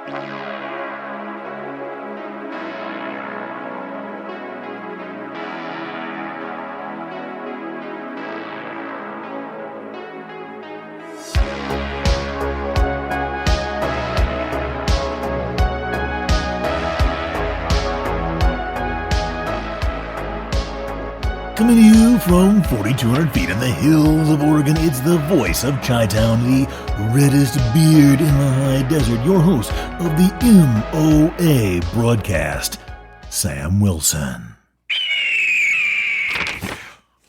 Coming to you from 4,200 feet in the hills of Oregon, it's the voice of Chi-Town, the reddest beard in the high desert, your host of the M.O.A. broadcast, Sam Wilson.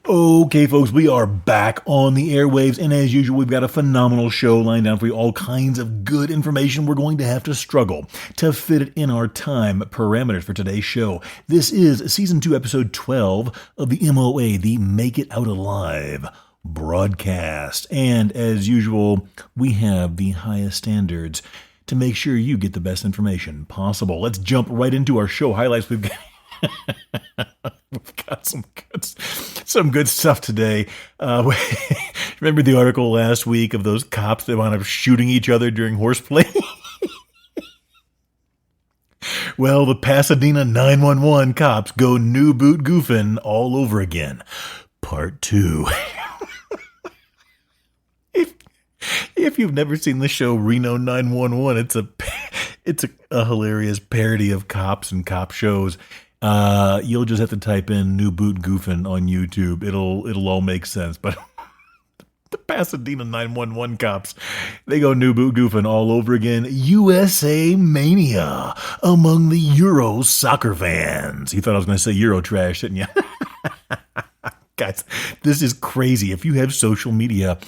Okay, folks, we are back on the airwaves, and as usual, we've got a phenomenal show lined down for you, all kinds of good information. We're going to have to struggle to fit it in our time parameters for today's show. This is Season 2, Episode 12 of the M.O.A., the Make It Out Alive broadcast. And as usual, we have the highest standards to make sure you get the best information possible. Let's jump right into our show highlights. We've got some good stuff today. Remember the article last week of those cops that wound up shooting each other during horseplay? Well, the Pasadena 911 cops go new boot goofing all over again. Part 2. If you've never seen the show Reno 911, it's a hilarious parody of cops and cop shows. You'll just have to type in new boot goofing on YouTube. It'll all make sense. But the Pasadena 911 cops, they go new boot goofing all over again. USA Mania among the Euro soccer fans. You thought I was going to say Euro trash, didn't you? Guys, this is crazy. If you have social media,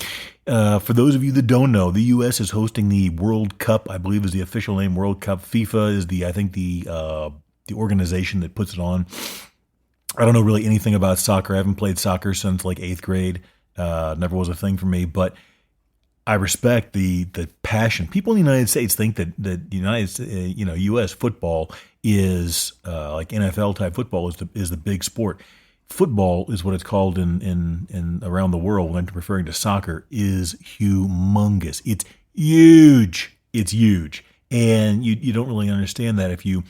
for those of you that don't know, the U.S. is hosting the World Cup. I believe is the official name. World Cup. FIFA is the organization that puts it on. I don't know really anything about soccer. I haven't played soccer since like 8th grade. Never was a thing for me, but I respect the passion. People in the United States think that U.S. football is like NFL type football is the big sport. Football is what it's called in around the world when referring to soccer is humongous. It's huge. It's huge. And you don't really understand that if you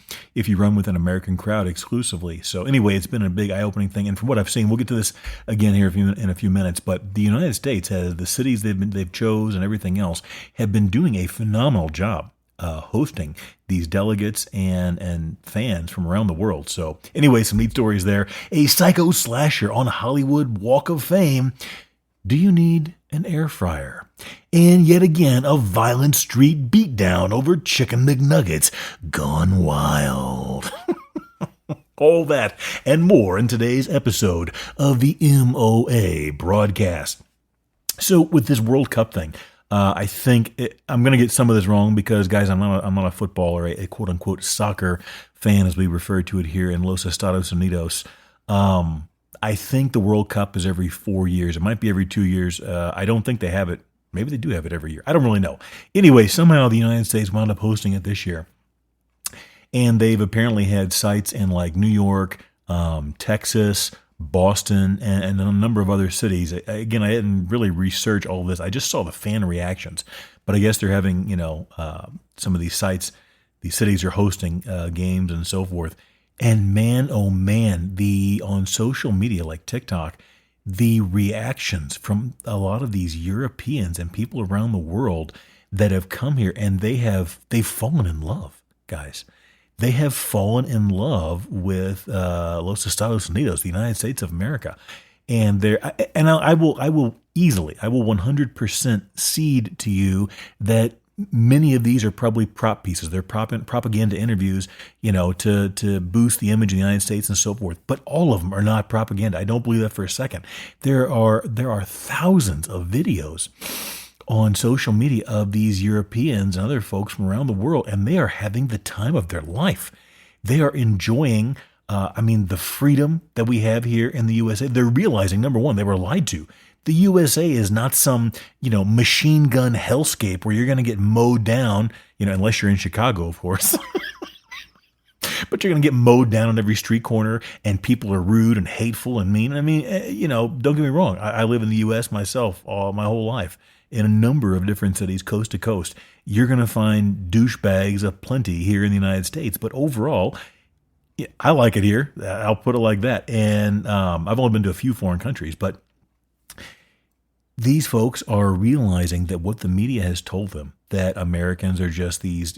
run with an American crowd exclusively. So anyway, it's been a big eye-opening thing. And from what I've seen, we'll get to this again here in a few minutes. But the United States has the cities they've chose and everything else have been doing a phenomenal job hosting these delegates and fans from around the world. So anyway, some neat stories there. A psycho slasher on Hollywood Walk of Fame. Do you need an air fryer? And yet again, a violent street beatdown over Chicken McNuggets gone wild. All that and more in today's episode of the M.O.A. broadcast. So with this World Cup thing, I think I'm going to get some of this wrong because, guys, I'm not a football or a quote-unquote soccer fan, as we refer to it here in Los Estados Unidos. I think the World Cup is every 4 years. It might be every 2 years. I don't think they have it. Maybe they do have it every year. I don't really know. Anyway, somehow the United States wound up hosting it this year. And they've apparently had sites in like New York, Texas, Boston, and a number of other cities. Again, I didn't really research all of this. I just saw the fan reactions. But I guess they're having, some of these sites, these cities are hosting games and so forth. And man, oh man, on social media like TikTok, the reactions from a lot of these Europeans and people around the world that have come here, and they've fallen in love, guys. They have fallen in love with Los Estados Unidos, the United States of America, and I will 100% cede to you that many of these are probably prop pieces. They're propaganda interviews, to boost the image of the United States and so forth. But all of them are not propaganda. I don't believe that for a second. There are thousands of videos on social media of these Europeans and other folks from around the world, and they are having the time of their life. They are enjoying, the freedom that we have here in the USA. They're realizing, number one, they were lied to. The USA is not some, machine gun hellscape where you're going to get mowed down, unless you're in Chicago, of course. but you're going to get mowed down on every street corner, and people are rude and hateful and mean. I mean, don't get me wrong. I live in the U.S. myself my whole life in a number of different cities, coast to coast. You're going to find douchebags aplenty here in the United States, but overall, yeah, I like it here. I'll put it like that. And I've only been to a few foreign countries, but these folks are realizing that what the media has told them, that Americans are just these,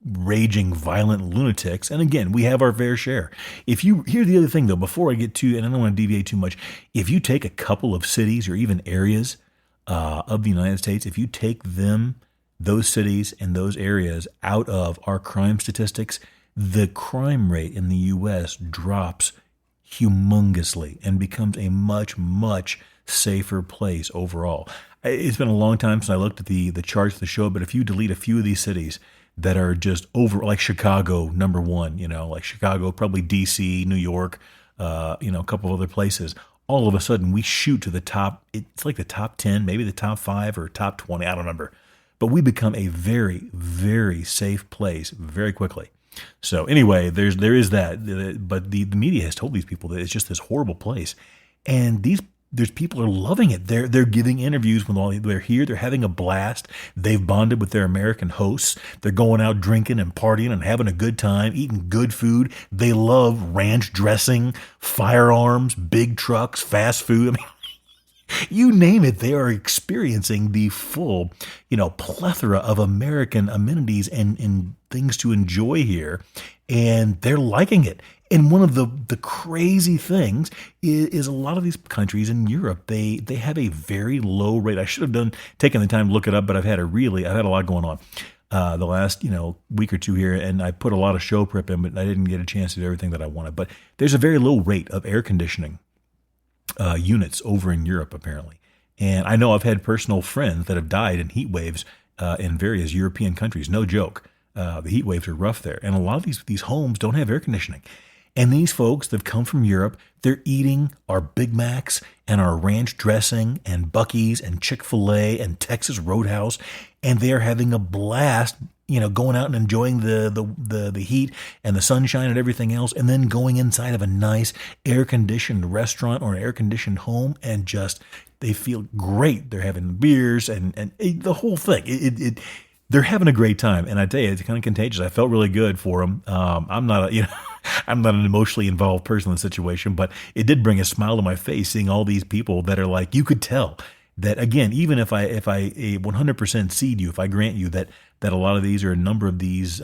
raging, violent lunatics. And again, we have our fair share. If you hear the other thing, though, before I get to, and I don't want to deviate too much, if you take a couple of cities or even areas of the United States, if you take those cities and those areas out of our crime statistics, the crime rate in the U.S. drops humongously and becomes a much, much safer place overall. It's been a long time since I looked at the charts of the show, but if you delete a few of these cities that are just over, like Chicago, number one, like Chicago, probably D.C., New York, a couple of other places, all of a sudden we shoot to the top. It's like the top 10, maybe the top 5 or top 20, I don't remember. But we become a very, very safe place very quickly. So anyway, there is that, but the media has told these people that it's just this horrible place, and there's people are loving it. They're giving interviews when they're here. They're having a blast. They've bonded with their American hosts. They're going out drinking and partying and having a good time, eating good food. They love ranch dressing, firearms, big trucks, fast food. I mean, you name it, they are experiencing the full, plethora of American amenities and things to enjoy here, and they're liking it. And one of the crazy things is a lot of these countries in Europe, they have a very low rate. I should have taken the time to look it up, but I've had a lot going on the last week or two here, and I put a lot of show prep in, but I didn't get a chance to do everything that I wanted. But there's a very low rate of air conditioning units over in Europe, apparently. And I know I've had personal friends that have died in heat waves in various European countries. No joke. The heat waves are rough there. And a lot of these homes don't have air conditioning. And these folks that have come from Europe, they're eating our Big Macs and our ranch dressing and Buc-ee's and Chick-fil-A and Texas Roadhouse. And they are having a blast, going out and enjoying the heat and the sunshine and everything else, and then going inside of a nice air-conditioned restaurant or an air-conditioned home, and just they feel great. They're having beers and the whole thing. They're having a great time, and I tell you, it's kind of contagious. I felt really good for them. I'm not I'm not an emotionally involved person in the situation, but it did bring a smile to my face seeing all these people that are like, you could tell that, again, even if I 100% cede you, if I grant you that a lot of these or a number of these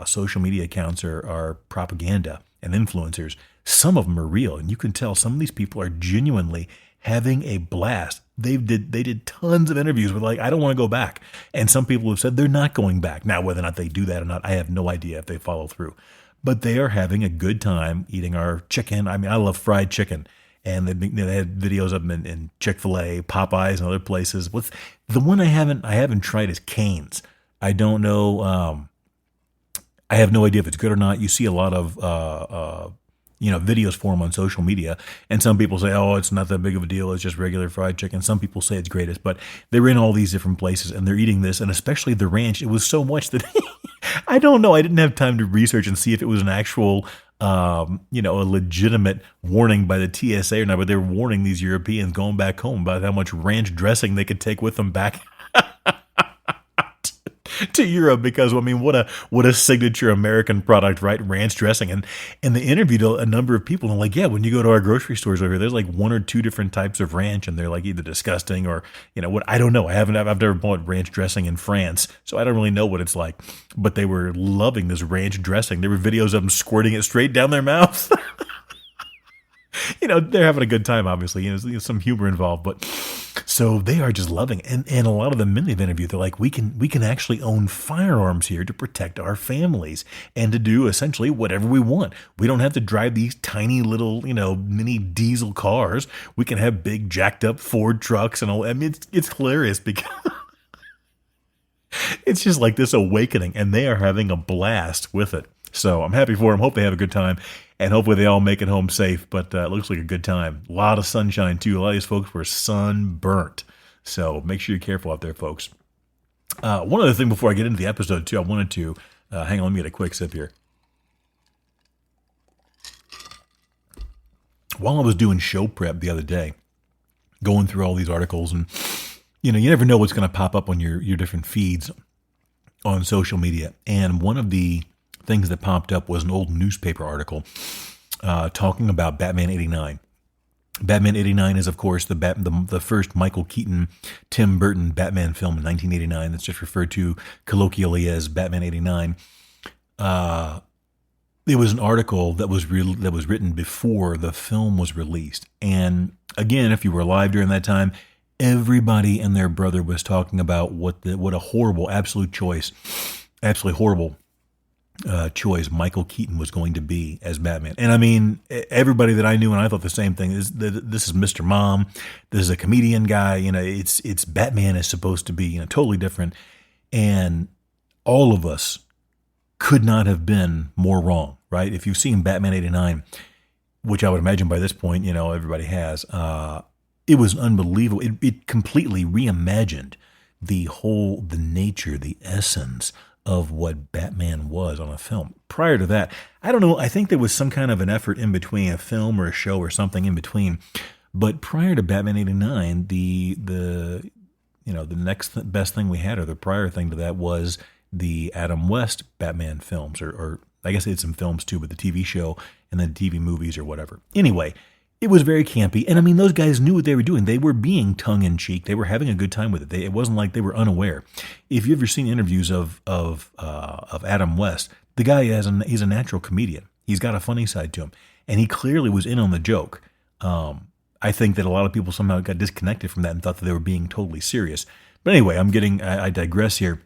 social media accounts are propaganda and influencers, some of them are real, and you can tell some of these people are genuinely having a blast. They did tons of interviews with I don't want to go back, and some people have said they're not going back. Now, whether or not they do that or not, I have no idea if they follow through, but they are having a good time eating our chicken. I mean, I love fried chicken. And they had videos of them in Chick-fil-A, Popeyes, and other places. What's the one I haven't tried is Cane's. I don't know. I have no idea if it's good or not. You see a lot of videos for them on social media, and some people say, "Oh, it's not that big of a deal. It's just regular fried chicken." Some people say it's greatest, but they're in all these different places and they're eating this, and especially the ranch. It was so much that I don't know. I didn't have time to research and see if it was an actual. A legitimate warning by the TSA or not, but they're warning these Europeans going back home about how much ranch dressing they could take with them back to Europe, because what a signature American product, right? Ranch dressing. And they interviewed a number of people, and like, yeah, when you go to our grocery stores over here, there's like 1 or 2 different types of ranch, and they're like either disgusting or what, I don't know. I've never bought ranch dressing in France, so I don't really know what it's like. But they were loving this ranch dressing. There were videos of them squirting it straight down their mouth. They're having a good time, obviously. There's some humor involved, but so they are just loving it. And a lot of the men they've interviewed, they're like, we can actually own firearms here to protect our families and to do essentially whatever we want. We don't have to drive these tiny little, mini diesel cars. We can have big jacked up Ford trucks and all. I mean, it's hilarious because it's just like this awakening, and they are having a blast with it. So I'm happy for them. Hope they have a good time, and hopefully they all make it home safe. But it looks like a good time. A lot of sunshine, too. A lot of these folks were sunburnt. So make sure you're careful out there, folks. One other thing before I get into the episode, too, I wanted to hang on, let me get a quick sip here. while I was doing show prep the other day, going through all these articles, and you never know what's going to pop up on your different feeds on social media. And one of the things that popped up was an old newspaper article talking about Batman '89. Batman '89 is, of course, the first Michael Keaton, Tim Burton Batman film in 1989. That's just referred to colloquially as Batman '89. It was an article that was written before the film was released. And again, if you were alive during that time, everybody and their brother was talking about what a horrible, absolutely horrible choice Michael Keaton was going to be as Batman. And I mean, everybody that I knew, and I thought the same thing, is that this is Mr. Mom. This is a comedian guy. It's Batman is supposed to be totally different. And all of us could not have been more wrong, right? If you've seen Batman '89, which I would imagine by this point, everybody has, it was unbelievable. It completely reimagined the nature, the essence of what Batman was on a film. Prior to that, I don't know, I think there was some kind of an effort in between, a film or a show or something in between. But prior to Batman '89, the next best thing we had, or the prior thing to that, was the Adam West Batman films, or I guess they had some films too, but the TV show and then TV movies or whatever. Anyway, it was very campy, and I mean, those guys knew what they were doing. They were being tongue-in-cheek. They were having a good time with it. It wasn't like they were unaware. If you've ever seen interviews of Adam West, the guy he's a natural comedian. He's got a funny side to him, and he clearly was in on the joke. I think that a lot of people somehow got disconnected from that and thought that they were being totally serious. But anyway, I digress here.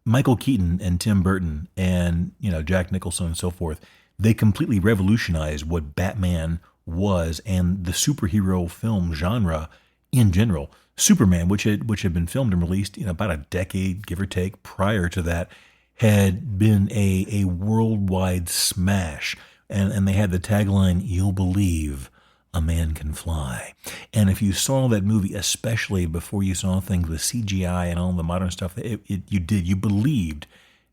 Michael Keaton and Tim Burton and Jack Nicholson and so forth, they completely revolutionized what Batman was and the superhero film genre in general. Superman, which had been filmed and released about a decade, give or take, prior to that, had been a worldwide smash. And they had the tagline, "You'll believe a man can fly." And if you saw that movie, especially before you saw things with CGI and all the modern stuff, you believed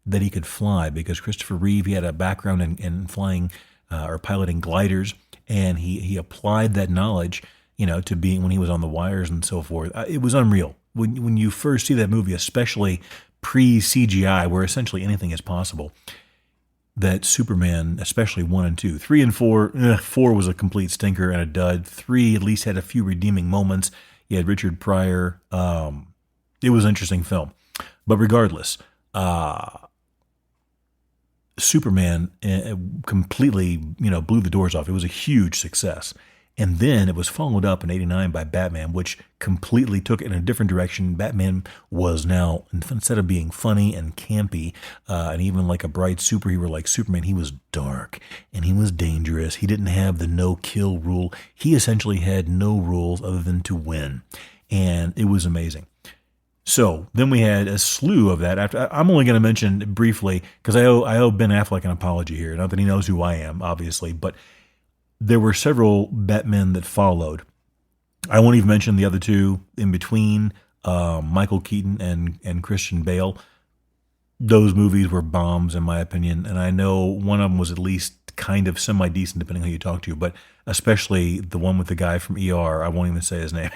that he could fly, because Christopher Reeve, he had a background in flying or piloting gliders, and he applied that knowledge, to being when he was on the wires and so forth. It was unreal. When you first see that movie, especially pre-CGI, where essentially anything is possible, that Superman, especially 1 and 2, 3 and 4, 4 was a complete stinker and a dud. 3 at least had a few redeeming moments. You had Richard Pryor. It was an interesting film. But regardless, Superman completely, blew the doors off. It was a huge success. And then it was followed up in '89 by Batman, which completely took it in a different direction. Batman was now, instead of being funny and campy, and even like a bright superhero like Superman, he was dark and he was dangerous. He didn't have the no-kill rule. He essentially had no rules other than to win. And it was amazing. So then we had a slew of that. I'm only going to mention briefly, because I owe Ben Affleck an apology here. Not that he knows who I am, obviously, but there were several Batmen that followed. I won't even mention the other two in between, Michael Keaton and Christian Bale. Those movies were bombs, in my opinion, and I know one of them was at least kind of semi-decent, depending on who you talk to, but especially the one with the guy from ER. I won't even say his name.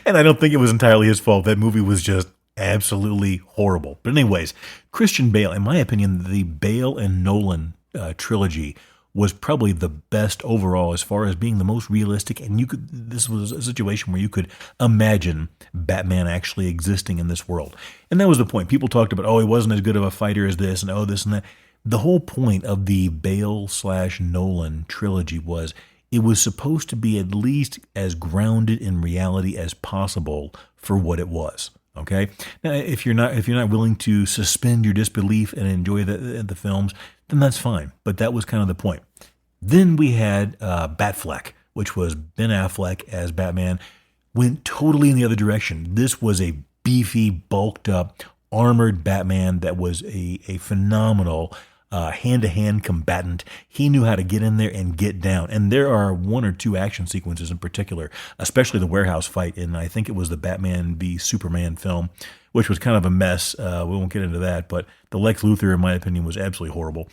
And I don't think it was entirely his fault. That movie was just absolutely horrible. But anyways, Christian Bale, in my opinion, the Bale and Nolan trilogy was probably the best overall as far as being the most realistic. And this was a situation where you could imagine Batman actually existing in this world. And that was the point. People talked about, he wasn't as good of a fighter as this, and this and that. The whole point of the Bale/Nolan trilogy was it was supposed to be at least as grounded in reality as possible for what it was. Okay. Now, if you're not willing to suspend your disbelief and enjoy the films, then that's fine. But that was kind of the point. Then we had Batfleck, which was Ben Affleck as Batman, went totally in the other direction. This was a beefy, bulked up, armored Batman that was a phenomenal hand-to-hand combatant. He knew how to get in there and get down. And there are 1 or 2 action sequences in particular, especially the warehouse fight in, I think it was the Batman v Superman film, which was kind of a mess. We won't get into that, but the Lex Luthor, in my opinion, was absolutely horrible.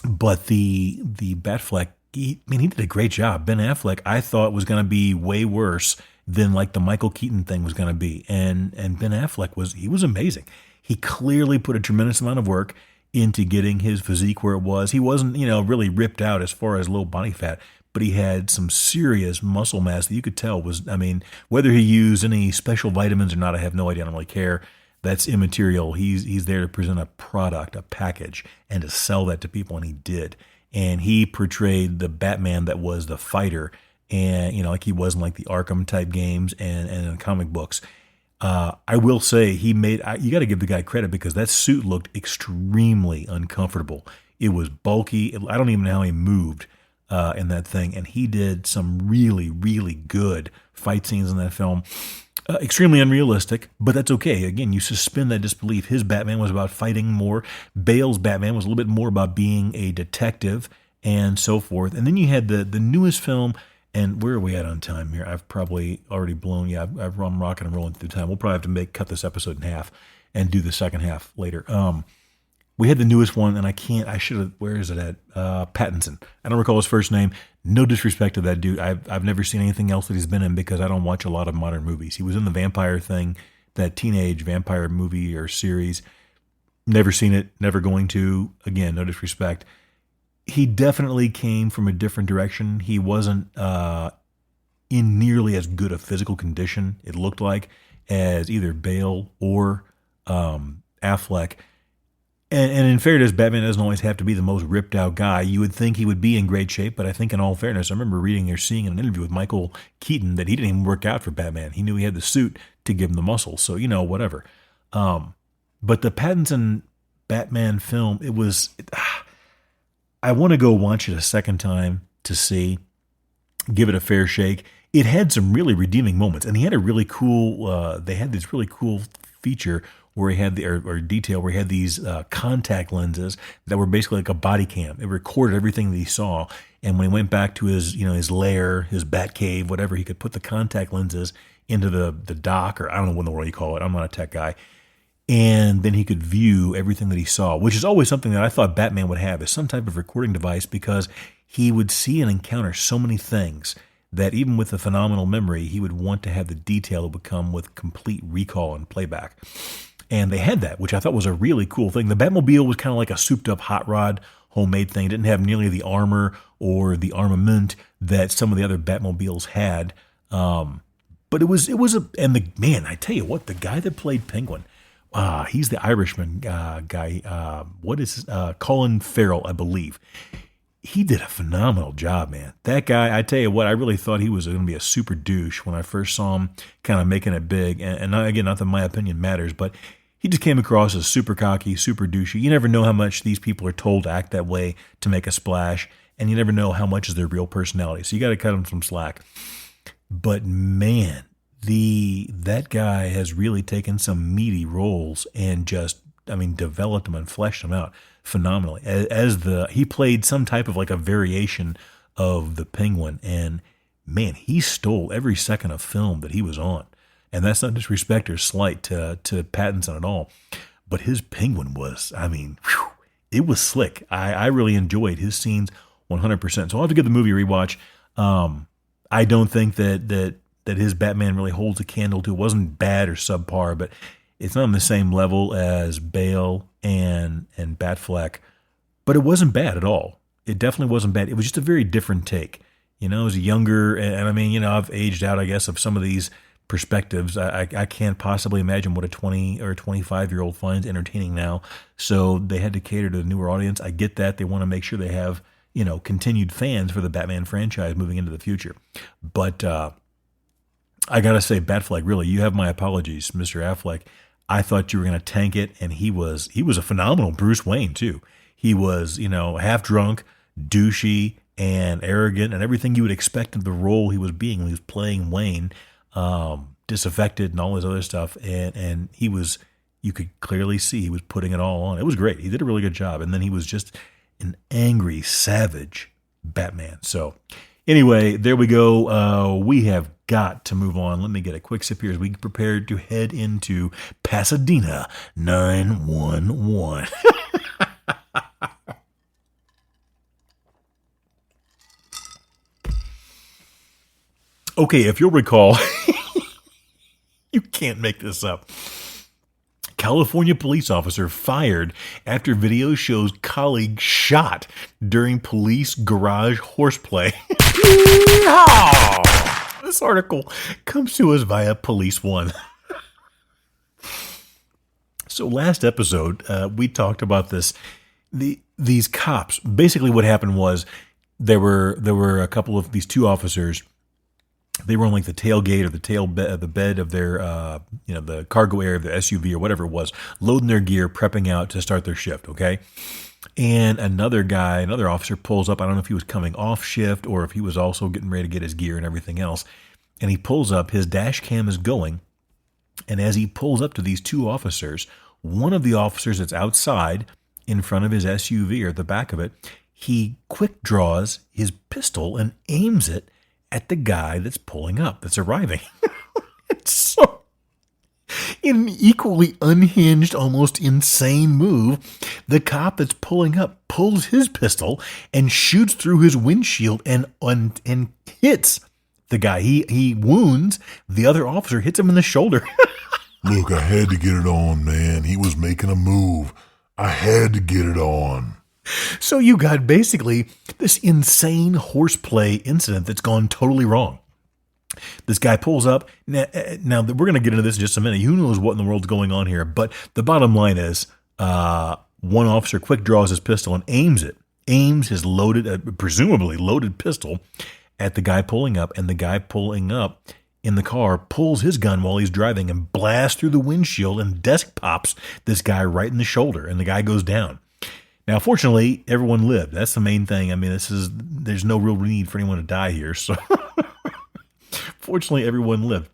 But the Batfleck, he did a great job. Ben Affleck, I thought was going to be way worse than like the Michael Keaton thing was going to be, and Ben Affleck was amazing. He clearly put a tremendous amount of work into getting his physique where it was. He wasn't really ripped out as far as low body fat, but he had some serious muscle mass that you could tell was. Whether he used any special vitamins or not, I have no idea. I don't really care. That's immaterial. He's there to present a product, a package, and to sell that to people, and he did. And he portrayed the Batman that was the fighter, and like he wasn't like the Arkham type games and in comic books. I will say you got to give the guy credit because that suit looked extremely uncomfortable. It was bulky. I don't even know how he moved in that thing, and he did some really, really good fight scenes in that film. Extremely unrealistic, but that's okay. Again, you suspend that disbelief. His Batman was about fighting more. Bale's Batman was a little bit more about being a detective and so forth. And then you had the newest film, and where are we at on time here? I've probably already blown. Yeah, I'm rocking and rolling through time. We'll probably have to cut this episode in half and do the second half later. We had the newest one, and I should have, where is it at? Pattinson. I don't recall his first name. No disrespect to that dude. I've never seen anything else that he's been in because I don't watch a lot of modern movies. He was in the vampire thing, that teenage vampire movie or series. Never seen it, never going to. Again, no disrespect. He definitely came from a different direction. He wasn't in nearly as good a physical condition, it looked like, as either Bale or Affleck. And in fairness, Batman doesn't always have to be the most ripped out guy. You would think he would be in great shape, but I think in all fairness, I remember reading or seeing in an interview with Michael Keaton that he didn't even work out for Batman. He knew he had the suit to give him the muscle, so whatever. But the Pattinson Batman film, I want to go watch it a second time to see, give it a fair shake. It had some really redeeming moments, and he had a really cool. They had this really cool feature where he had detail where he had these contact lenses that were basically like a body cam. It recorded everything that he saw, and when he went back to his his lair, his bat cave, whatever, he could put the contact lenses into the dock, or I don't know what in the world you call it. I'm not a tech guy. And then he could view everything that he saw, which is always something that I thought Batman would have, is some type of recording device, because he would see and encounter so many things that even with a phenomenal memory, he would want to have the detail that would come with complete recall and playback. And they had that, which I thought was a really cool thing. The Batmobile was kind of like a souped-up hot rod, homemade thing. It didn't have nearly the armor or the armament that some of the other Batmobiles had. But it was I tell you what, the guy that played Penguin, he's the Irishman guy. What is Colin Farrell, I believe. He did a phenomenal job, man. That guy, I tell you what, I really thought he was going to be a super douche when I first saw him kind of making it big. And again, not that my opinion matters, but he just came across as super cocky, super douchey. You never know how much these people are told to act that way to make a splash, and you never know how much is their real personality. So you got to cut them some slack. But man, that guy has really taken some meaty roles and developed them and fleshed them out phenomenally. He played some type of like a variation of the Penguin, and man, he stole every second of film that he was on. And that's not disrespect or slight to Pattinson at all, but his Penguin was, it was slick. I really enjoyed his scenes 100%. So I'll have to give the movie a rewatch. I don't think that his Batman really holds a candle to. It wasn't bad or subpar, but it's not on the same level as Bale and Batfleck. But it wasn't bad at all. It definitely wasn't bad. It was just a very different take. It was younger, and I've aged out, I guess, of some of these perspectives. I can't possibly imagine what a 20 or 25-year-old finds entertaining now. So they had to cater to the newer audience. I get that. They want to make sure they have, continued fans for the Batman franchise moving into the future. But I got to say, Batfleck, really, you have my apologies, Mr. Affleck. I thought you were going to tank it, and he was a phenomenal Bruce Wayne, too. He was, half drunk, douchey, and arrogant, and everything you would expect of the role he was being when he was playing Wayne, disaffected and all this other stuff. And he was, you could clearly see he was putting it all on. It was great. He did a really good job. And then he was just an angry, savage Batman. So anyway, there we go. We have got to move on. Let me get a quick sip here as we get prepared to head into Pasadena 911. Okay, if you'll recall, you can't make this up. California police officer fired after video shows colleague shot during police garage horseplay. This article comes to us via Police One. So last episode, we talked about this. These cops, basically what happened was there were a couple of these two officers. They were on like the tailgate or the bed of their, the cargo area of the SUV or whatever it was, loading their gear, prepping out to start their shift. Okay. And another officer pulls up. I don't know if he was coming off shift or if he was also getting ready to get his gear and everything else. And he pulls up, his dash cam is going. And as he pulls up to these two officers, one of the officers that's outside in front of his SUV or the back of it, he quick draws his pistol and aims it at the guy that's pulling up, that's arriving. It's so in an equally unhinged, almost insane move, the cop that's pulling up pulls his pistol and shoots through his windshield and hits the guy. He wounds the other officer, hits him in the shoulder. Look, I had to get it on, man. He was making a move. I had to get it on. So you got basically this insane horseplay incident that's gone totally wrong. This guy pulls up. Now we're going to get into this in just a minute. Who knows what in the world's going on here? But the bottom line is one officer quick draws his pistol and aims his loaded, presumably loaded pistol at the guy pulling up. And the guy pulling up in the car pulls his gun while he's driving and blasts through the windshield and desk pops this guy right in the shoulder. And the guy goes down. Now, fortunately, everyone lived. That's the main thing. I mean, there's no real need for anyone to die here. So, fortunately, everyone lived.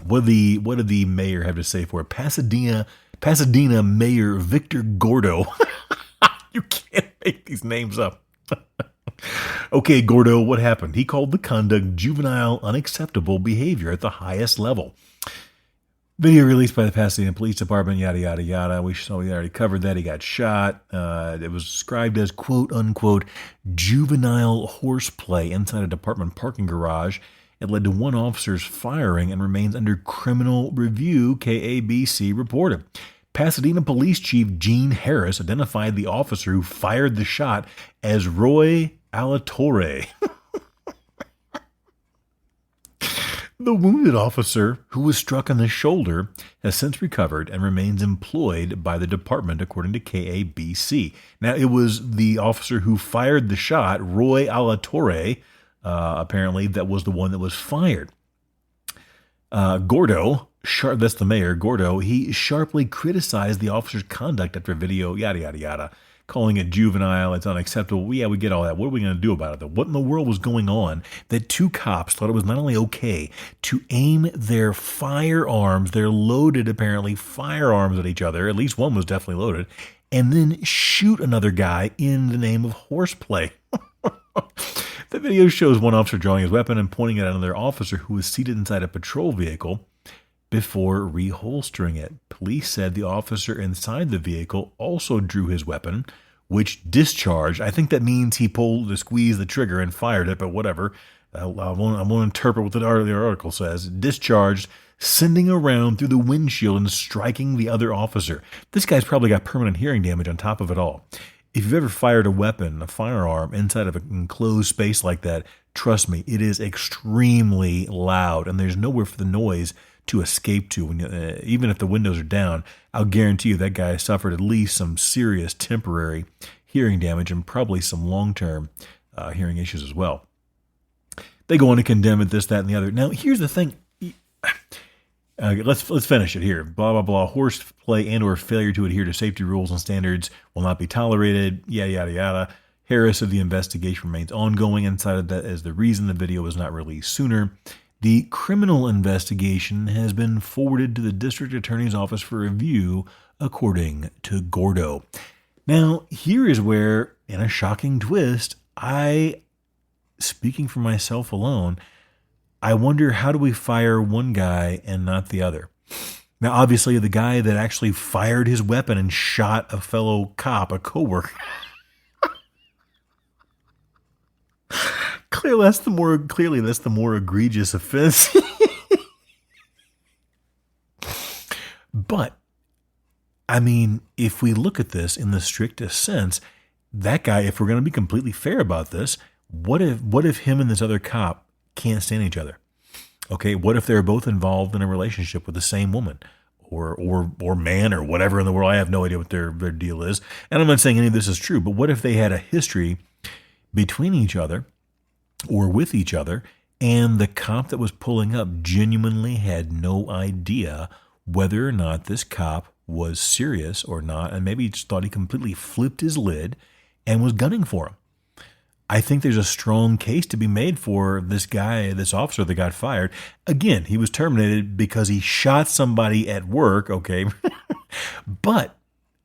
What did the mayor have to say for it? Pasadena Mayor Victor Gordo. You can't make these names up. Okay, Gordo, what happened? He called the conduct juvenile unacceptable behavior at the highest level. Video released by the Pasadena Police Department, yada, yada, yada. We already covered that. He got shot. It was described as, quote, unquote, juvenile horseplay inside a department parking garage. It led to one officer's firing and remains under criminal review, KABC reported. Pasadena Police Chief Gene Harris identified the officer who fired the shot as Roy Alatorre. The wounded officer, who was struck on the shoulder, has since recovered and remains employed by the department, according to KABC. Now, it was the officer who fired the shot, Roy Alatorre, apparently, that was the one that was fired. Gordo, that's the mayor, Gordo, he sharply criticized the officer's conduct after video, yada, yada, yada, calling it juvenile, it's unacceptable. Yeah, we get all that. What are we going to do about it, though? What in the world was going on that two cops thought it was not only okay to aim their firearms, their loaded, apparently, firearms at each other, at least one was definitely loaded, and then shoot another guy in the name of horseplay? The video shows one officer drawing his weapon and pointing it at another officer who was seated inside a patrol vehicle before reholstering it. Police said the officer inside the vehicle also drew his weapon, which discharged. I think that means he squeezed the trigger and fired it, but whatever. I won't interpret what the article says. Discharged, sending a round through the windshield and striking the other officer. This guy's probably got permanent hearing damage on top of it all. If you've ever fired a firearm, inside of an enclosed space like that, trust me, it is extremely loud, and there's nowhere for the noise to escape to. Even if the windows are down, I'll guarantee you that guy suffered at least some serious temporary hearing damage and probably some long-term hearing issues as well. They go on to condemn it, this, that, and the other. Now, here's the thing. Let's finish it here. Blah, blah, blah. Horseplay and or failure to adhere to safety rules and standards will not be tolerated. Yada, yada, yada. Harris said the investigation remains ongoing and cited that as the reason the video was not released sooner. The criminal investigation has been forwarded to the district attorney's office for review, according to Gordo. Now, here is where, in a shocking twist, speaking for myself alone, I wonder, how do we fire one guy and not the other? Now, obviously, the guy that actually fired his weapon and shot a fellow cop, a coworker, Clearly that's the more egregious offense. But I mean, if we look at this in the strictest sense, that guy, if we're going to be completely fair about this, what if him and this other cop can't stand each other? Okay, what if they're both involved in a relationship with the same woman or man or whatever in the world? I have no idea what their deal is. And I'm not saying any of this is true, but what if they had a history between each other or with each other, and the cop that was pulling up genuinely had no idea whether or not this cop was serious or not, and maybe he just thought he completely flipped his lid and was gunning for him? I think there's a strong case to be made for this guy, this officer that got fired. Again, he was terminated because he shot somebody at work, okay? But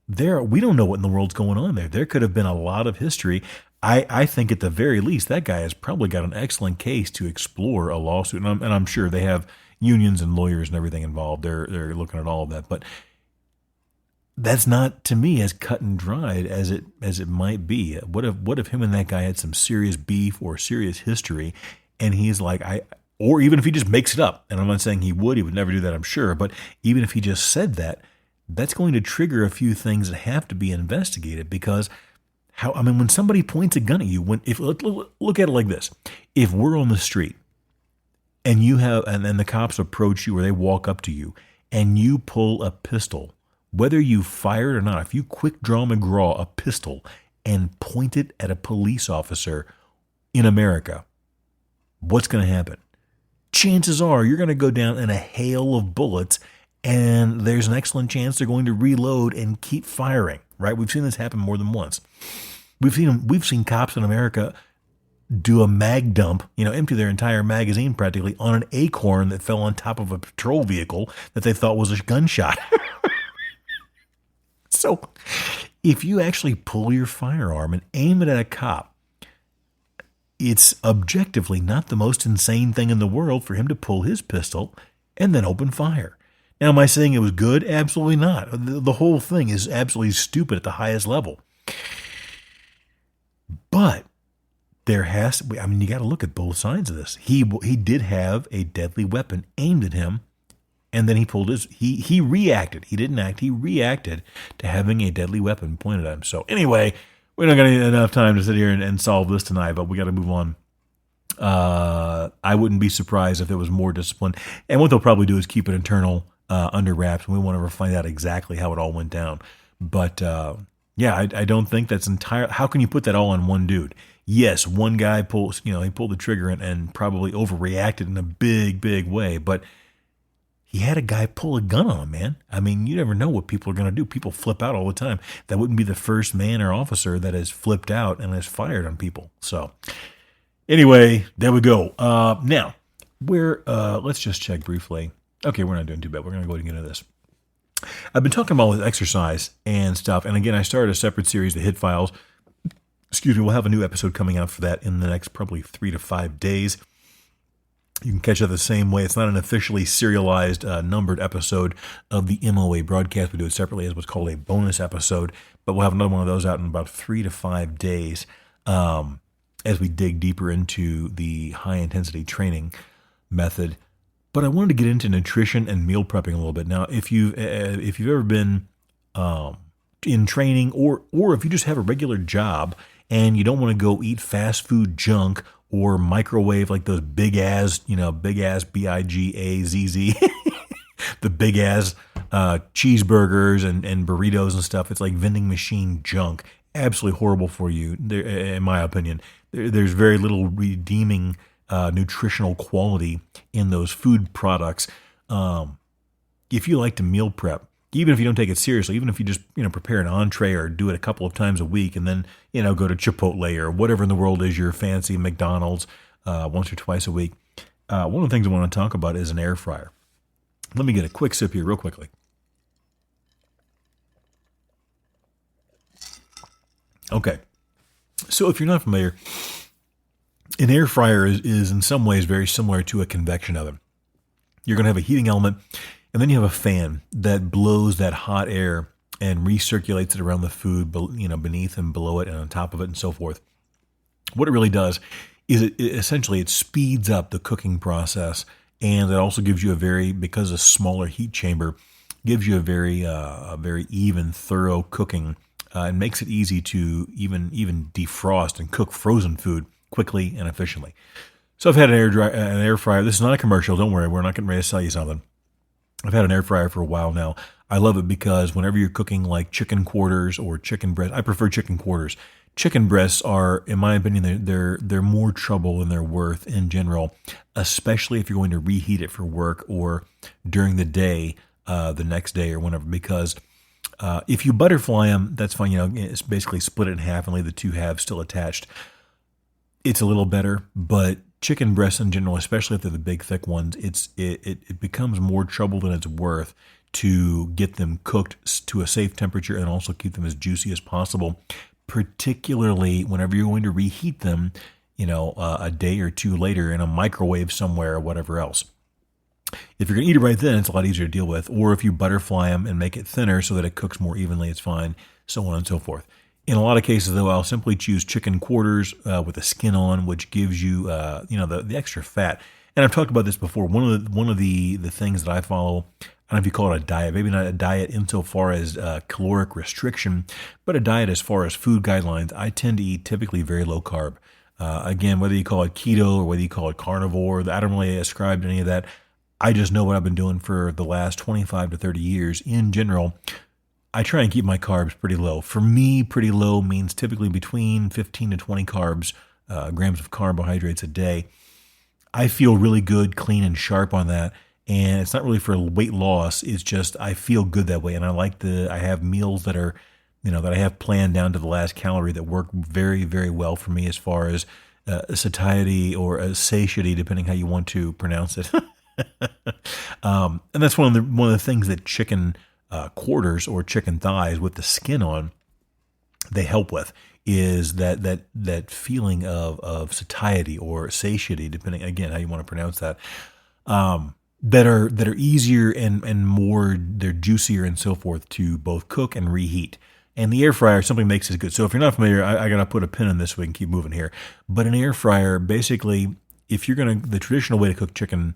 we don't know what in the world's going on there. There could have been a lot of history. I think at the very least, that guy has probably got an excellent case to explore a lawsuit. And I'm sure they have unions and lawyers and everything involved. They're looking at all of that. But that's not, to me, as cut and dried as it might be. What if him and that guy had some serious beef or serious history, and he's like, or even if he just makes it up, and I'm not saying he would never do that, I'm sure, but even if he just said that, that's going to trigger a few things that have to be investigated. Because when somebody points a gun at you, look at it like this: if we're on the street and and the cops approach you or they walk up to you and you pull a pistol, whether you fire it or not, if you quick draw McGraw a pistol and point it at a police officer in America, what's going to happen? Chances are you're going to go down in a hail of bullets, and there's an excellent chance they're going to reload and keep firing, right? We've seen this happen more than once. We've seen cops in America do a mag dump, empty their entire magazine practically on an acorn that fell on top of a patrol vehicle that they thought was a gunshot. So if you actually pull your firearm and aim it at a cop, it's objectively not the most insane thing in the world for him to pull his pistol and then open fire. Now, am I saying it was good? Absolutely not. The whole thing is absolutely stupid at the highest level. But there has to be, you got to look at both sides of this. He did have a deadly weapon aimed at him, and then he reacted. He didn't act. He reacted to having a deadly weapon pointed at him. So anyway, we're not going to get enough time to sit here and solve this tonight, but we got to move on. I wouldn't be surprised if there was more discipline. And what they'll probably do is keep it internal, under wraps, and we won't ever find out exactly how it all went down. But I don't think that's how can you put that all on one dude? Yes, one guy he pulled the trigger and probably overreacted in a big, big way, but he had a guy pull a gun on him, man. You never know what people are going to do. People flip out all the time. That wouldn't be the first man or officer that has flipped out and has fired on people. So anyway, there we go. Now, let's just check briefly. Okay, we're not doing too bad. We're going to go ahead and get into this. I've been talking about with exercise and stuff. And again, I started a separate series, the Hit Files. Excuse me, we'll have a new episode coming out for that in the next probably 3 to 5 days. You can catch it the same way. It's not an officially serialized, numbered episode of the M.O.A. broadcast. We do it separately as what's called a bonus episode. But we'll have another one of those out in about 3 to 5 days as we dig deeper into the high-intensity training method. But I wanted to get into nutrition and meal prepping a little bit. Now, if you've ever been in training or if you just have a regular job and you don't want to go eat fast food junk or microwave like those big ass BIGAZZ, the big ass cheeseburgers and burritos and stuff. It's like vending machine junk. Absolutely horrible for you, in my opinion. There's very little redeeming nutritional quality in those food products. If you like to meal prep, even if you don't take it seriously, even if you just prepare an entree or do it a couple of times a week and then go to Chipotle or whatever in the world is your fancy McDonald's once or twice a week, one of the things I want to talk about is an air fryer. Let me get a quick sip here real quickly. Okay, so if you're not familiar, an air fryer is in some ways very similar to a convection oven. You're going to have a heating element, and then you have a fan that blows that hot air and recirculates it around the food, beneath and below it and on top of it and so forth. What it really does is essentially it speeds up the cooking process, and it also gives you because a smaller heat chamber gives you a very even, thorough cooking. And makes it easy to even defrost and cook frozen food quickly and efficiently. So I've had an air fryer. This is not a commercial. Don't worry, we're not getting ready to sell you something. I've had an air fryer for a while now. I love it because whenever you're cooking like chicken quarters or chicken breast, I prefer chicken quarters. Chicken breasts are, in my opinion, they're more trouble than they're worth in general, especially if you're going to reheat it for work or during the day, the next day or whenever, because if you butterfly them, that's fine. It's basically split it in half and leave the two halves still attached. It's a little better, but chicken breasts in general, especially if they're the big thick ones, it becomes more trouble than it's worth to get them cooked to a safe temperature and also keep them as juicy as possible, particularly whenever you're going to reheat them, a day or two later in a microwave somewhere or whatever else. If you're going to eat it right then, it's a lot easier to deal with. Or if you butterfly them and make it thinner so that it cooks more evenly, it's fine, so on and so forth. In a lot of cases, though, I'll simply choose chicken quarters with the skin on, which gives you, the extra fat. And I've talked about this before. One of the things that I follow, I don't know if you call it a diet, maybe not a diet insofar as caloric restriction, but a diet as far as food guidelines. I tend to eat typically very low carb. Again, whether you call it keto or whether you call it carnivore, I don't really ascribe to any of that. I just know what I've been doing for the last 25 to 30 years. In general, I try and keep my carbs pretty low. For me, pretty low means typically between 15 to 20 grams of carbohydrates a day. I feel really good, clean, and sharp on that. And it's not really for weight loss. It's just I feel good that way. And I have meals that are, that I have planned down to the last calorie that work very, very well for me as far as satiety or satiety, depending how you want to pronounce it. And that's one of the things that chicken quarters or chicken thighs with the skin on, they help with, is that feeling of satiety or satiety, depending again how you want to pronounce that. That are easier and more, they're juicier and so forth to both cook and reheat. And the air fryer simply makes it good. So if you're not familiar, I got to put a pin in this so we can keep moving here. But an air fryer, basically, if you're the traditional way to cook chicken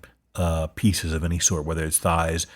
pieces of any sort, whether it's thighs,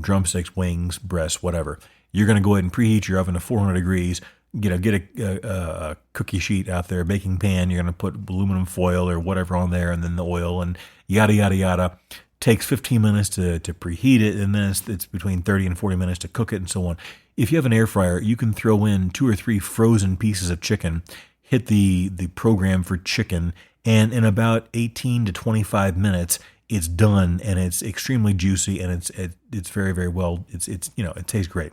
drumsticks, wings, breasts, whatever, you're going to go ahead and preheat your oven to 400 degrees. Get a cookie sheet out there, baking pan. You're going to put aluminum foil or whatever on there, and then the oil and yada yada yada. Takes 15 minutes to preheat it, and then it's between 30 and 40 minutes to cook it, and so on. If you have an air fryer, you can throw in 2 or 3 frozen pieces of chicken, hit the program for chicken, and in about 18 to 25 minutes, it's done, and it's extremely juicy, and it's very, very well. It tastes great.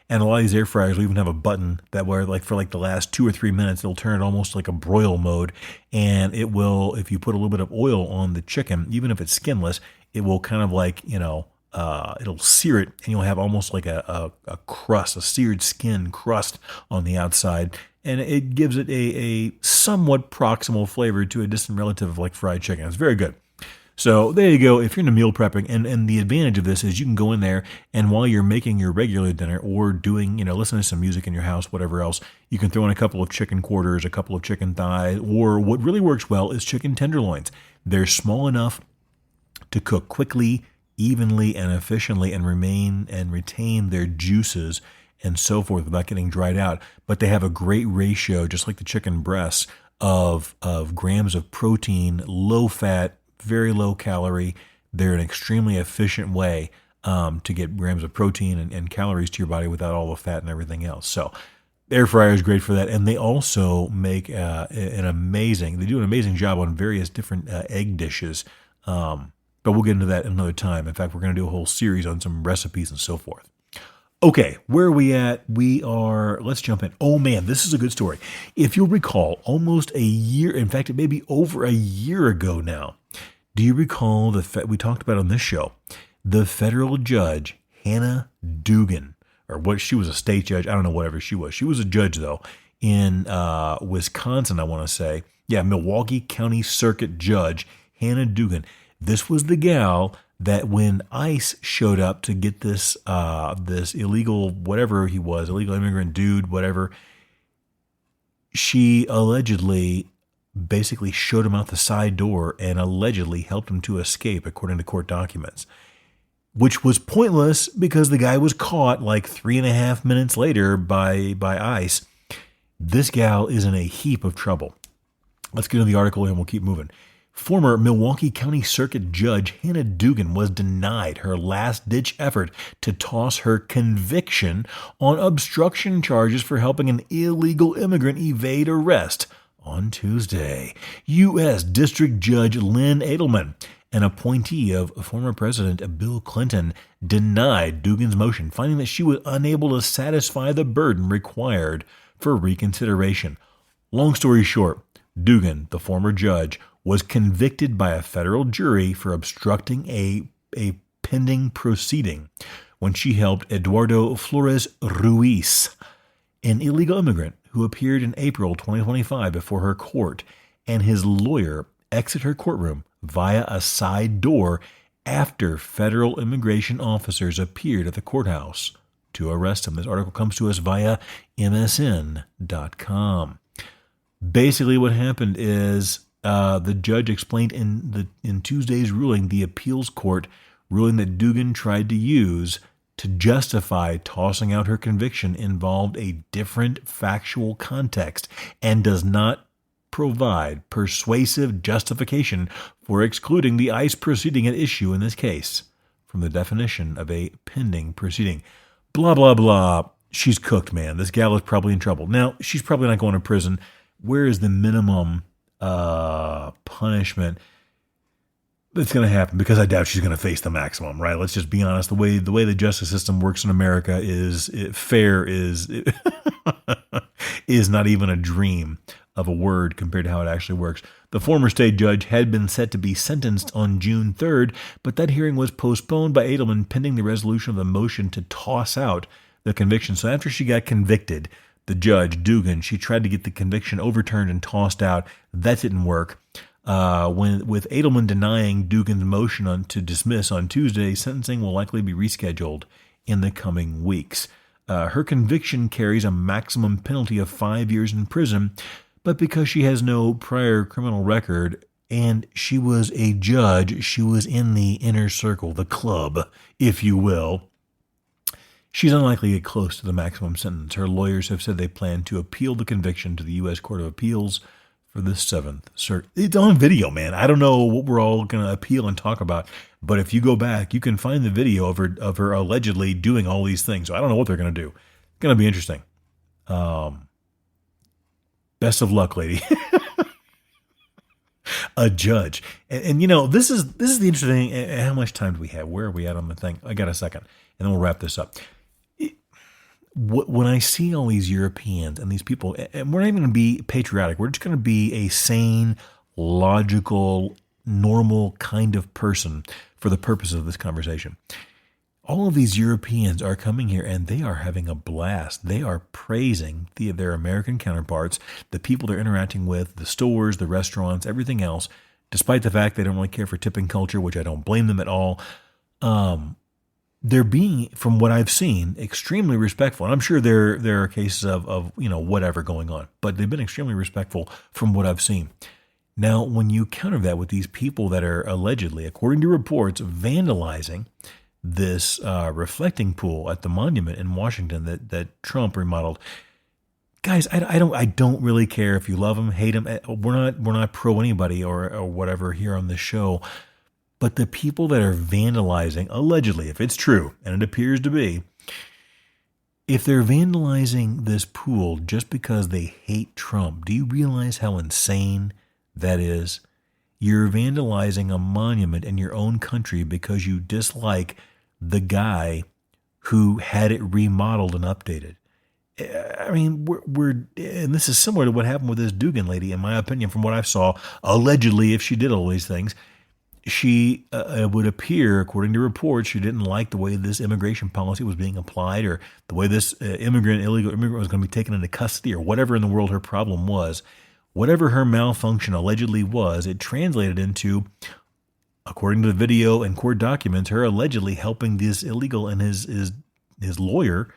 And a lot of these air fryers will even have a button that where for the last 2 or 3 minutes, it'll turn it almost like a broil mode, and it will, if you put a little bit of oil on the chicken, even if it's skinless, it will kind of it'll sear it, and you'll have almost like a crust, a seared skin crust on the outside, and it gives it a somewhat proximal flavor to a distant relative of like fried chicken. It's very good. So there you go. If you're into meal prepping, and the advantage of this is you can go in there, and while you're making your regular dinner or doing, listening to some music in your house, whatever else, you can throw in a couple of chicken quarters, a couple of chicken thighs, or what really works well is chicken tenderloins. They're small enough to cook quickly, evenly, and efficiently, and retain their juices and so forth without getting dried out. But they have a great ratio, just like the chicken breasts, of grams of protein, low fat, very low calorie. They're an extremely efficient way to get grams of protein and calories to your body without all the fat and everything else. So air fryer is great for that. And they also make they do an amazing job on various different egg dishes. But we'll get into that another time. In fact, we're going to do a whole series on some recipes and so forth. Okay, where are we at? Let's jump in. Oh man, this is a good story. If you'll recall, almost a year, in fact, it may be over a year ago now. Do you recall we talked about on this show, the federal judge, Hannah Dugan, she was a state judge. I don't know, whatever she was. She was a judge though in Wisconsin, I want to say. Yeah, Milwaukee County Circuit Judge, Hannah Dugan. This was the gal that when ICE showed up to get this illegal, whatever he was, illegal immigrant dude, whatever, she allegedly basically showed him out the side door and allegedly helped him to escape, according to court documents, which was pointless because the guy was caught like 3.5 minutes later by ICE. This gal is in a heap of trouble. Let's get into the article and we'll keep moving. Former Milwaukee County Circuit Judge Hannah Dugan was denied her last-ditch effort to toss her conviction on obstruction charges for helping an illegal immigrant evade arrest on Tuesday. U.S. District Judge Lynn Edelman, an appointee of former President Bill Clinton, denied Dugan's motion, finding that she was unable to satisfy the burden required for reconsideration. Long story short, Dugan, the former judge, was convicted by a federal jury for obstructing a pending proceeding when she helped Eduardo Flores Ruiz, an illegal immigrant who appeared in April 2025 before her court, and his lawyer exit her courtroom via a side door after federal immigration officers appeared at the courthouse to arrest him. This article comes to us via MSN.com. Basically, what happened is the judge explained in Tuesday's ruling, the appeals court ruling that Dugan tried to use to justify tossing out her conviction involved a different factual context and does not provide persuasive justification for excluding the ICE proceeding at issue in this case from the definition of a pending proceeding. Blah, blah, blah. She's cooked, man. This gal is probably in trouble. Now, she's probably not going to prison. Where is the minimum punishment that's going to happen? Because I doubt she's going to face the maximum, right? Let's just be honest. The way the justice system works in America is not even a dream of a word compared to how it actually works. The former state judge had been set to be sentenced on June 3rd, but that hearing was postponed by Edelman pending the resolution of the motion to toss out the conviction. So after she got convicted, the judge, Dugan, she tried to get the conviction overturned and tossed out. That didn't work. With Edelman denying Dugan's motion to dismiss on Tuesday, sentencing will likely be rescheduled in the coming weeks. Her conviction carries a maximum penalty of 5 years in prison, but because she has no prior criminal record and she was a judge, she was in the inner circle, the club, if you will, she's unlikely to get close to the maximum sentence. Her lawyers have said they plan to appeal the conviction to the U.S. Court of Appeals for the 7th Circuit. It's on video, man. I don't know what we're all going to appeal and talk about, but if you go back, you can find the video of her allegedly doing all these things. So I don't know what they're going to do. It's going to be interesting. Best of luck, lady. A judge. And you know, this is the interesting thing. How much time do we have? Where are we at on the thing? I got a second, and then we'll wrap this up. When I see all these Europeans and these people, and we're not even going to be patriotic, we're just going to be a sane, logical, normal kind of person for the purpose of this conversation. All of these Europeans are coming here and they are having a blast. They are praising their American counterparts, the people they're interacting with, the stores, the restaurants, everything else, despite the fact they don't really care for tipping culture, which I don't blame them at all. They're being, from what I've seen, extremely respectful. And I'm sure there are cases of whatever going on, but they've been extremely respectful from what I've seen. Now, when you counter that with these people that are allegedly, according to reports, vandalizing this reflecting pool at the monument in Washington that Trump remodeled, guys, I don't really care if you love him, hate him. We're not pro anybody or whatever here on this show. But the people that are vandalizing, allegedly, if it's true, and it appears to be, if they're vandalizing this pool just because they hate Trump, do you realize how insane that is? You're vandalizing a monument in your own country because you dislike the guy who had it remodeled and updated. I mean, and this is similar to what happened with this Dugan lady, in my opinion, from what I saw. Allegedly, if she did all these things, she would appear, according to reports, she didn't like the way this immigration policy was being applied, or the way this illegal immigrant was going to be taken into custody, or whatever in the world her problem was. Whatever her malfunction allegedly was, it translated into, according to the video and court documents, her allegedly helping this illegal and his lawyer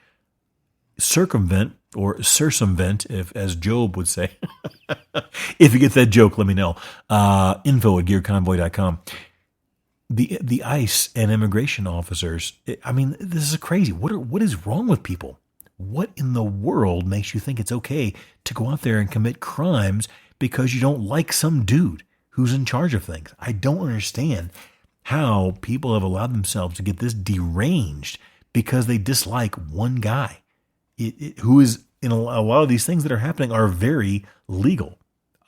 circumvent, or circumvent, if as Job would say. If you get that joke, let me know. info@gearconvoy.com. The ICE and immigration officers, I mean, this is crazy. What is wrong with people? What in the world makes you think it's okay to go out there and commit crimes because you don't like some dude who's in charge of things? I don't understand how people have allowed themselves to get this deranged because they dislike one guy who is, in a lot of these things that are happening are very legal.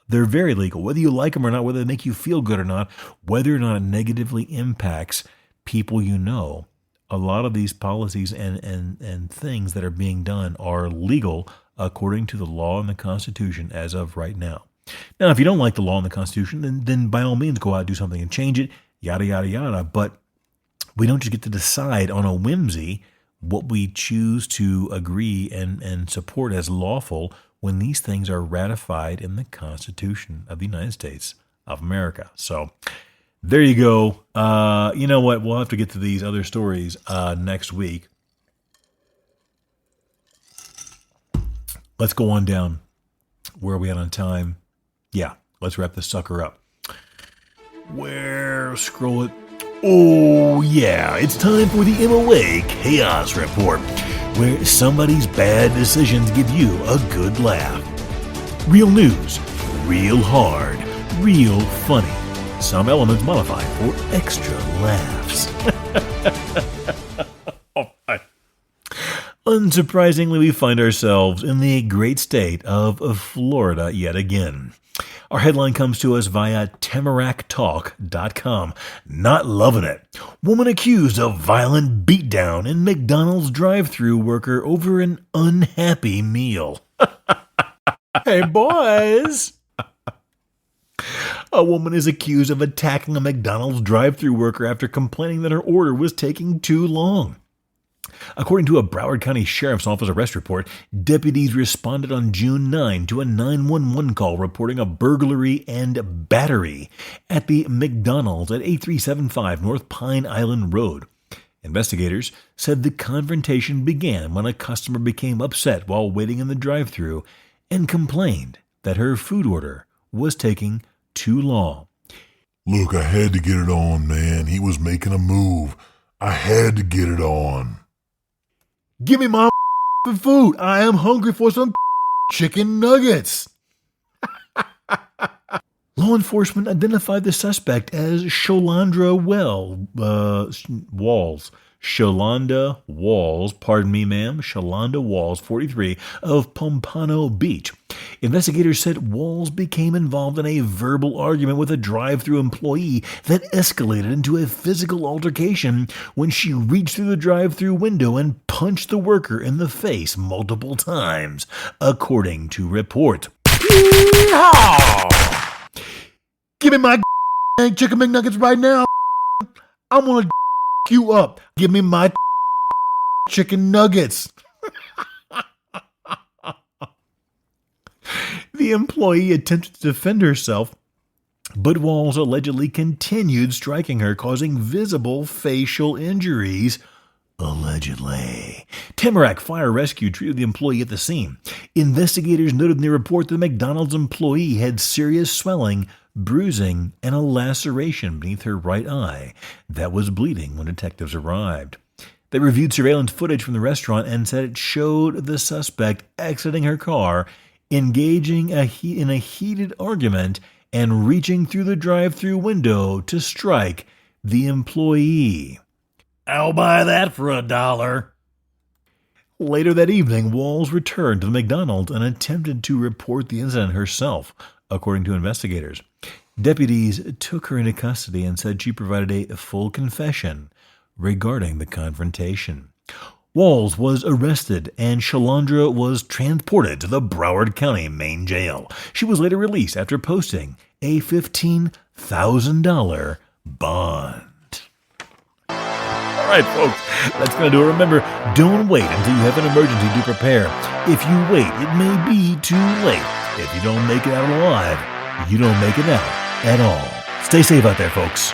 They're very legal. Whether you like them or not, whether they make you feel good or not, whether or not it negatively impacts people you know, a lot of these policies and things that are being done are legal according to the law and the Constitution as of right now. Now, if you don't like the law and the Constitution, then by all means go out and do something and change it, yada, yada, yada. But we don't just get to decide on a whimsy what we choose to agree and support as lawful when these things are ratified in the Constitution of the United States of America. So there you go. You know what? We'll have to get to these other stories next week. Let's go on down. Where are we at on time? Yeah, let's wrap this sucker up. Where? Scroll it. Oh, yeah. It's time for the M.O.A. Chaos Report, where somebody's bad decisions give you a good laugh. Real news, real hard, real funny. Some elements modified for extra laughs. All right. Unsurprisingly, we find ourselves in the great state of Florida yet again. Our headline comes to us via tamaractalk.com. Not loving it. Woman accused of violent beatdown in McDonald's drive-thru worker over an unhappy meal. Hey, boys. A woman is accused of attacking a McDonald's drive-thru worker after complaining that her order was taking too long. According to a Broward County Sheriff's Office arrest report, deputies responded on June 9 to a 911 call reporting a burglary and battery at the McDonald's at 8375 North Pine Island Road. Investigators said the confrontation began when a customer became upset while waiting in the drive-thru and complained that her food order was taking too long. Look, I had to get it on, man. He was making a move. I had to get it on. Give me my food. I am hungry for some chicken nuggets. Law enforcement identified the suspect as Sholanda Walls. Sholanda Walls, pardon me, ma'am, Sholanda Walls, 43, of Pompano Beach. Investigators said Walls became involved in a verbal argument with a drive-thru employee that escalated into a physical altercation when she reached through the drive-thru window and punched the worker in the face multiple times, according to report. Yeehaw! Give me my Chicken McNuggets right now. I'm gonna you up. Give me my chicken nuggets. The employee attempted to defend herself, but Walls allegedly continued striking her, causing visible facial injuries. Allegedly. Tamarack Fire Rescue treated the employee at the scene. Investigators noted in their report that the McDonald's employee had serious swelling, bruising, and a laceration beneath her right eye that was bleeding when detectives arrived. They reviewed surveillance footage from the restaurant and said it showed the suspect exiting her car, engaging in a heated argument, and reaching through the drive-thru window to strike the employee. I'll buy that for $1. Later that evening, Walls returned to the McDonald's and attempted to report the incident herself, according to investigators. Deputies took her into custody and said she provided a full confession regarding the confrontation. Walls was arrested and Shalandra was transported to the Broward County main jail. She was later released after posting a $15,000 bond. All right, folks, that's going to do it. Remember, don't wait until you have an emergency to prepare. If you wait, it may be too late. If you don't make it out alive, you don't make it out at all. Stay safe out there, folks.